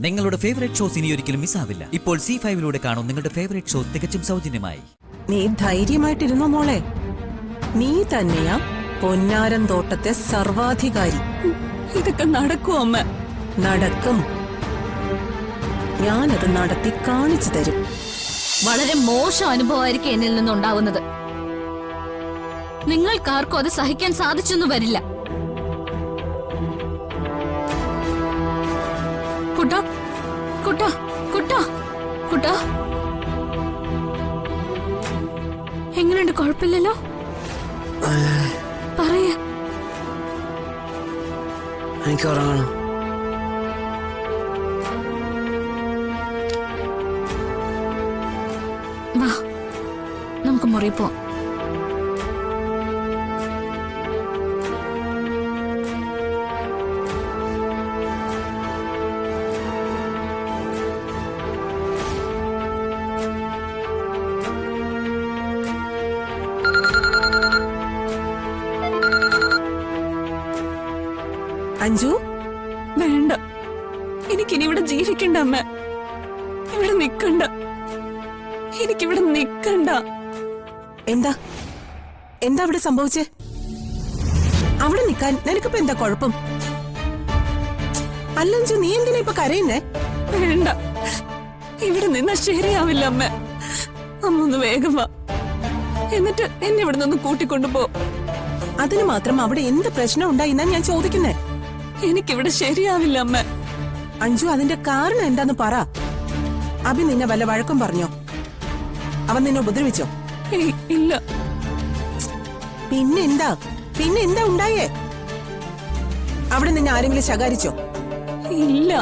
നിങ്ങളുടെ favourite shows ഇനി ഒരിക്കലും മിസ്സാവില്ല. ഇപ്പോൾ C5 കാണും നിങ്ങളുടെ ഫേവറേറ്റ് ഷോസ് തികച്ചും സൗജന്യമായി. നീ ധൈര്യമായിട്ടിരുന്നോ മോളെ? നീ തന്നെയാ പൊന്നാരൻ തോട്ടത്തെ സർവാധികാരി. ഇതൊക്കെ നടക്കും അമ്മ. നടക്കും. ഞാനത് നടത്തി കാണിച്ചു തരും. വളരെ മോശം അനുഭവമായിരിക്കും എന്നിൽ നിന്നുണ്ടാവുന്നത്. നിങ്ങൾക്കാർക്കും അത് സഹിക്കാൻ സാധിച്ചൊന്നും വരില്ല. കുട്ടാ കുട്ടാ കുട്ടാ കുട്ടാ, എങ്ങനെയുണ്ട്? കുഴപ്പമില്ലല്ലോ? പറയ. എനിക്ക് ഉറങ്ങണം. വാ, നമുക്ക് മുറി പോവാം. അഞ്ജു, വേണ്ട, എനിക്കിനി ഇവിടെ ജീവിക്കണ്ട അമ്മ. ഇവിടെ നിക്കണ്ട, എനിക്കിവിടെ നിക്കണ്ട. എന്താ എന്താ അവിടെ സംഭവിച്ചേ? അവിടെ നിക്കാൻ നിനക്കിപ്പോ എന്താ കുഴപ്പം? അല്ലഞ്ചു, നീ എന്തിനാ ഇപ്പൊ കരയുന്നേ? വേണ്ട, ഇവിടെ നിന്നാ ശരിയാവില്ല അമ്മ. അമ്മ ഒന്ന് വേഗം വാ, എന്നിട്ട് എന്നെ ഇവിടെ നിന്ന് കൂട്ടിക്കൊണ്ടുപോ. അതിന് മാത്രം അവിടെ എന്ത് പ്രശ്നം ഉണ്ടായിന്നാ ഞാൻ ചോദിക്കുന്നേ? എനിക്കിവിടെ ശരിയാവില്ല അമ്മ. അഞ്ജു, അതിന്റെ കാരണം എന്താന്ന് പറ. അഭി നിന്നെ വല്ല വഴക്കം പറഞ്ഞോ? അവൻ നിന്നെ ഉപദ്രവിച്ചോ? ഏയ് ഇല്ല. പിന്നെന്താ ഉണ്ടായേ? അവിടെ നിന്നെ ആരെങ്കിലും ശകാരിച്ചോ? ഇല്ല.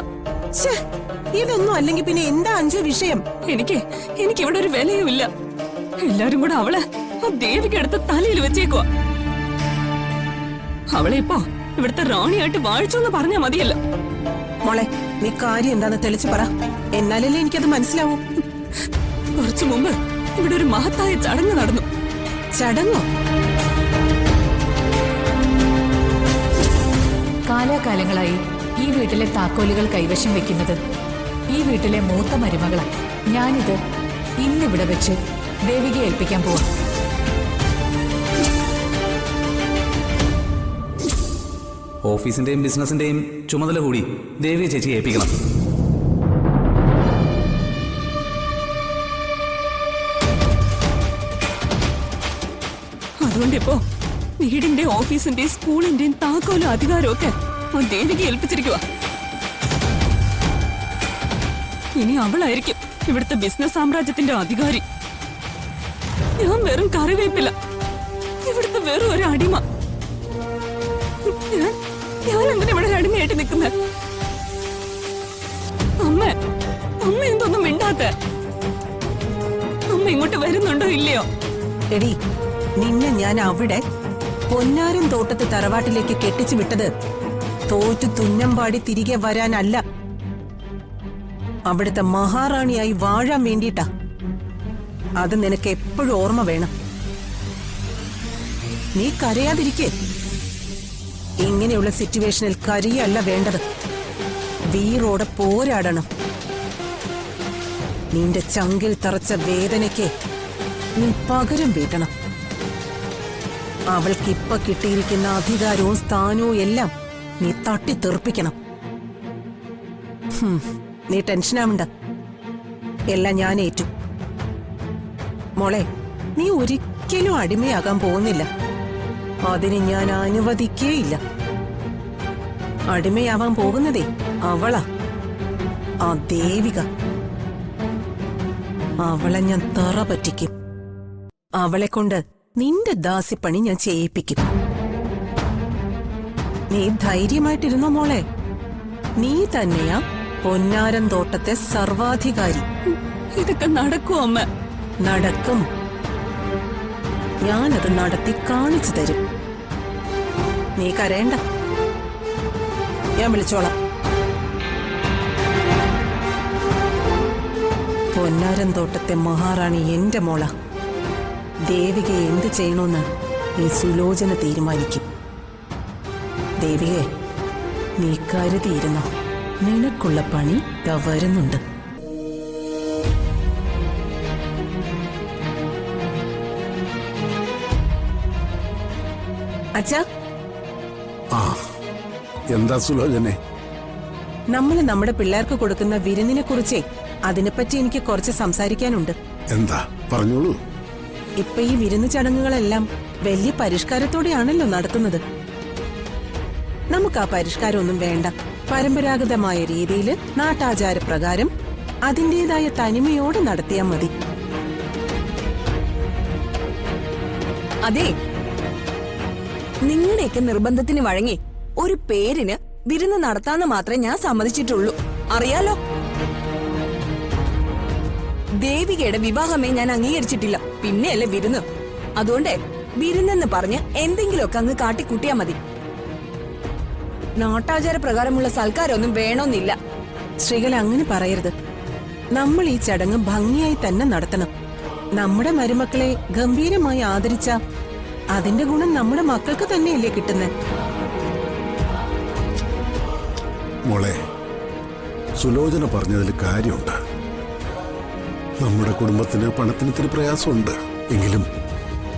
ഇതൊന്നും അല്ലെങ്കിൽ പിന്നെ എന്താ അഞ്ജു വിഷയം? എനിക്കിവിടെ ഒരു വിലയുമില്ല. എല്ലാരും കൂടെ അവളെ ആ ദേവിക്ക് എടുത്ത് തലയിൽ വെച്ചേക്കുവാ. അവളെ ഇപ്പോ ഇവിടുത്തെ റാണിയായിട്ട് വാഴിച്ചോന്ന് പറഞ്ഞാ മതിയല്ലോ. മോളെ, നീ കാര്യം എന്താന്ന് തെളിച്ചു പറ, എന്നാലല്ലേ എനിക്കത് മനസ്സിലാവൂ. കുറച്ചു മുമ്പ് ഇവിടെ ഒരു മഹത്തായ ചടങ്ങ് നടന്നു. ചടങ്ങോ? കാലാകാലങ്ങളായി ഈ വീട്ടിലെ താക്കോലുകൾ കൈവശം വെക്കുന്നത് ഈ വീട്ടിലെ മൂത്ത മരുമകളാണ്. ഞാനിത് ഇന്നിവിടെ വെച്ച് ദേവികയെ ഏൽപ്പിക്കാൻ പോവാം. ഓഫീസിന്റെയും ബിസിനസിന്റെയും ചുമതല കൂടി ദേവിയെ ചേച്ചി ഏൽപ്പിക്കണം. അതുകൊണ്ടിപ്പോ വീടിന്റെ ഓഫീസിന്റെയും സ്കൂളിന്റെയും താക്കോലും അധികാരവും ഒക്കെ ആ ദേവിക്ക് ഏൽപ്പിച്ചിരിക്കുക. ഇനി അവളായിരിക്കും ഇവിടുത്തെ ബിസിനസ് സാമ്രാജ്യത്തിന്റെ അധികാരി. ഞാൻ വെറും കറിവേപ്പില്ല, ഇവിടുത്തെ വെറും ഒരു അടിമ. ഞാൻ എന്തിനാ ഇവിടെ ഒരു അടിമയായിട്ട് നിൽക്കുന്നത്? അമ്മ എന്തൊന്നും മിണ്ടാത്ത? അമ്മ ഇങ്ങോട്ട് വരുന്നുണ്ടോ ഇല്ലയോ? എടി, നിന്നെ ഞാൻ അവിടെ പൊന്നാരൻ തോട്ടത്ത് തറവാട്ടിലേക്ക് കെട്ടിച്ചു വിട്ടത് തോറ്റു തുന്നമ്പാടി തിരികെ വരാനല്ല, അവിടുത്തെ മഹാറാണിയായി വാഴാൻ വേണ്ടിയിട്ടാ. അത് നിനക്ക് എപ്പോഴും ഓർമ്മ വേണം. നീ കരയാതിരിക്കേ. ഇങ്ങനെയുള്ള സിറ്റുവേഷനിൽ കരയല്ല വേണ്ടത്, വീറോടെ പോരാടണം. നിന്റെ ചങ്കിൽ തറച്ച വേദനയ്ക്ക് നീ പകരം വീട്ടണം. അവൾക്കിപ്പൊ കിട്ടിയിരിക്കുന്ന അധികാരവും സ്ഥാനവും എല്ലാം നീ തട്ടിത്തെറിപ്പിക്കണം. നീ ടെൻഷനാവണ്ട, എല്ലാം ഞാൻ ഏറ്റു. മോളെ, നീ ഒരിക്കലും അടിമയാകാൻ പോകുന്നില്ല. അതിന് ഞാൻ അനുവദിക്കേയില്ല. അടിമയാവാൻ പോകുന്നതേ അവളാ, ആ ദേവിക. അവളെ ഞാൻ തറ പറ്റിക്കും. അവളെ കൊണ്ട് നിന്റെ ദാസിപ്പണി ഞാൻ ചെയ്യിപ്പിക്കും. നീ ധൈര്യമായിട്ടിരുന്നോ മോളെ? നീ തന്നെയാ പൊന്നാരൻ തോട്ടത്തെ സർവാധികാരി. ഇതൊക്കെ നടക്കും അമ്മ. നടക്കും. ഞാനത് നടത്തി കാണിച്ചു തരും. നീ കരയണ്ട, ഞാൻ വിളിച്ചോളാം. പൊന്നാരൻ തോട്ടത്തെ മഹാറാണി എന്റെ മോള. ദേവികയെ എന്ത് ചെയ്യണമെന്ന് ഈ സുലോചന തീരുമാനിക്കും. ദേവികെ, നീ കരുതിയിരുന്നോ, നിനക്കുള്ള പണി ദാ വരുന്നുണ്ട്. അച്ഛാ, എന്താ സുലോചനെ? നമ്മൾ നമ്മുടെ പിള്ളേർക്ക് കൊടുക്കുന്ന വിരുന്നിനെ കുറിച്ചേ അതിനെപ്പറ്റി എനിക്ക് കുറച്ച് സംസാരിക്കാനുണ്ട്. എന്താ പറഞ്ഞോളൂ. ഇപ്പൊ ഈ വിരുന്ന് ചടങ്ങുകളെല്ലാം വലിയ പരിഷ്കാരത്തോടെയാണല്ലോ നടത്തുന്നത്. നമുക്ക് ആ പരിഷ്കാരമൊന്നും വേണ്ട. പരമ്പരാഗതമായ രീതിയിൽ നാട്ടാചാരപ്രകാരം അതിൻ്റെതായ തനിമയോടെ നടത്തിയാൽ മതി. അതെ, നിങ്ങളുടെയൊക്കെ നിർബന്ധത്തിന് വഴങ്ങി ഒരു പേരിന് വിരുന്ന് നടത്താന്ന് മാത്രമേ ഞാൻ സമ്മതിച്ചിട്ടുള്ളൂ. അറിയാലോ, ദേവികയുടെ വിവാഹമേ ഞാൻ അംഗീകരിച്ചിട്ടില്ല. പിന്നെയല്ലേ വിരുന്ന്. അതുകൊണ്ട് വിരുന്നെന്ന് പറഞ്ഞ് എന്തെങ്കിലുമൊക്കെ അങ്ങ് കാട്ടിക്കൂട്ടിയാ മതി. നാട്ടാചാര പ്രകാരമുള്ള സൽക്കാരമൊന്നും വേണമെന്നില്ല. ശ്രീകല, അങ്ങനെ പറയരുത്. നമ്മൾ ഈ ചടങ്ങ് ഭംഗിയായി തന്നെ നടത്തണം. നമ്മുടെ മരുമക്കളെ ഗംഭീരമായി ആദരിച്ച അതിന്റെ ഗുണം നമ്മുടെ മക്കൾക്ക് തന്നെയല്ലേ കിട്ടുന്നത്. മോളെ, സുലോചന പറഞ്ഞതിൽ കാര്യമുണ്ട്. നമ്മുടെ കുടുംബത്തിന് പണത്തിന് ഇത്തിരി പ്രയാസമുണ്ട്. എങ്കിലും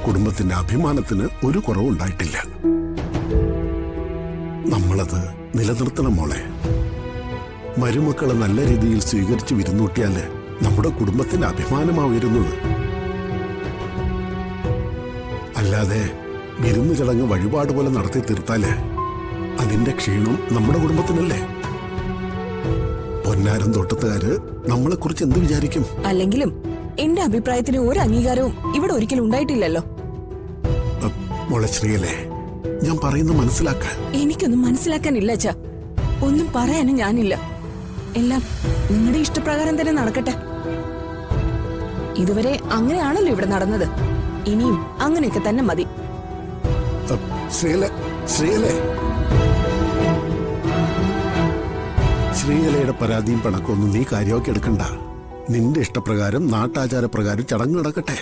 കുടുംബത്തിന്റെ അഭിമാനത്തിന് ഒരു കുറവുണ്ടായിട്ടില്ല. നമ്മളത് നിലനിർത്തണം മോളെ. മരുമക്കളെ നല്ല രീതിയിൽ സ്വീകരിച്ച് വിരുന്നൂട്ടിയാല് നമ്മുടെ കുടുംബത്തിന്റെ അഭിമാനമാ ഉയരുന്നത്. അല്ലാതെ വിരുന്നു ചടങ്ങ് വഴിപാട് പോലെ നടത്തി തീർത്താല് അതിന്റെ ക്ഷീണം നമ്മുടെ കുടുംബത്തിനല്ലേ. പൊന്നാരം തോട്ടത്തുകാര് നമ്മളെ കുറിച്ച് എന്ത് വിചാരിക്കും? അല്ലെങ്കിലും എന്റെ അഭിപ്രായത്തിന് ഒരു അംഗീകാരവും ഇവിടെ ഒരിക്കലും ഉണ്ടായിട്ടില്ലല്ലോ. മോളെ ശ്രീയല്ലേ, ഞാൻ പറയുന്ന മനസ്സിലാക്ക. എനിക്കൊന്നും മനസ്സിലാക്കാനില്ല അച്ഛാ. ഒന്നും പറയാനും ഞാനില്ല. എല്ലാം നിങ്ങളുടെ ഇഷ്ടപ്രകാരം തന്നെ നടക്കട്ടെ. ഇതുവരെ അങ്ങനെയാണല്ലോ ഇവിടെ നടന്നത്. ഇനിയും അങ്ങനെയൊക്കെ തന്നെ മതി. ശ്രീകലയുടെ പരാതിയും പണക്കൊന്നും നീ കാര്യമാക്കി എടുക്കണ്ട. നിന്റെ ഇഷ്ടപ്രകാരം നാട്ടാചാരപ്രകാരം ചടങ്ങ് നടക്കട്ടെ.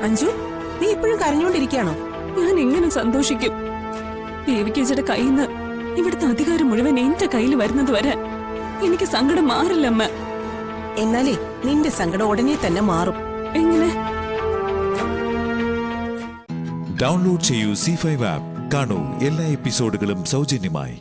അഞ്ജു, നീ ഇപ്പോഴും കരഞ്ഞോണ്ടിരിക്കുകയാണോ? ഞാൻ എങ്ങനെ സന്തോഷിക്കും? ദേവിക്കേച്ചിയുടെ കയ്യിൽ നിന്ന് ഇവിടുത്തെ അധികാരം മുഴുവൻ എന്റെ കയ്യിൽ വരുന്നത് വരെ എനിക്ക് സങ്കടം മാറില്ലമ്മ. എന്നാലേ നിന്റെ സങ്കടം ഉടനെ തന്നെ മാറും. എങ്ങനെ? ഡൗൺലോഡ് ചെയ്യൂ C5 ആപ്പ്. കാണൂ എല്ലാ എപ്പിസോഡുകളും സൗജന്യമായി.